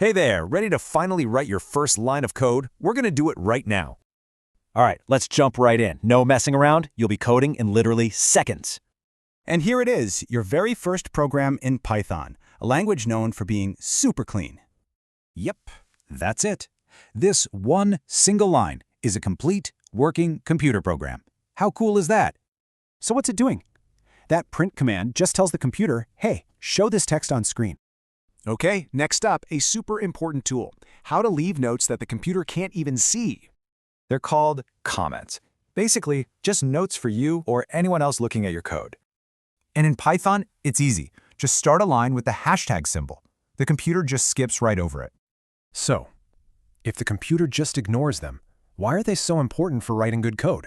Hey there, ready to finally write your first line of code? We're going to do it right now. All right, let's jump right in. No messing around. You'll be coding in literally seconds. And here it is, your very first program in Python, a language known for being super clean. Yep, that's it. This one single line is a complete, working computer program. How cool is that? So what's it doing? That print command just tells the computer, hey, show this text on screen. Okay, next up, a super important tool. How to leave notes that the computer can't even see. They're called comments. Basically, just notes for you or anyone else looking at your code. And in Python, it's easy. Just start a line with the hashtag symbol. The computer just skips right over it. So, if the computer just ignores them, why are they so important for writing good code?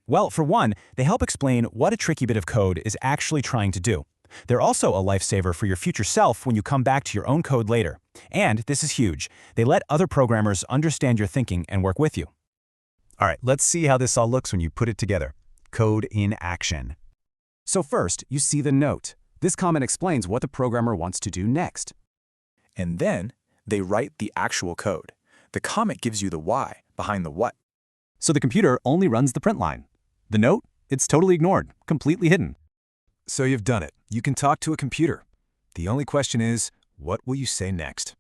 Well, for one, they help explain what a tricky bit of code is actually trying to do. They're also a lifesaver for your future self when you come back to your own code later. And this is huge. They let other programmers understand your thinking and work with you. All right, let's see how this all looks when you put it together. Code in action. So first, you see the note. This comment explains what the programmer wants to do next. And then they write the actual code. The comment gives you the why behind the what. So the computer only runs the print line. The note, it's totally ignored, completely hidden. So you've done it. You can talk to a computer. The only question is, what will you say next?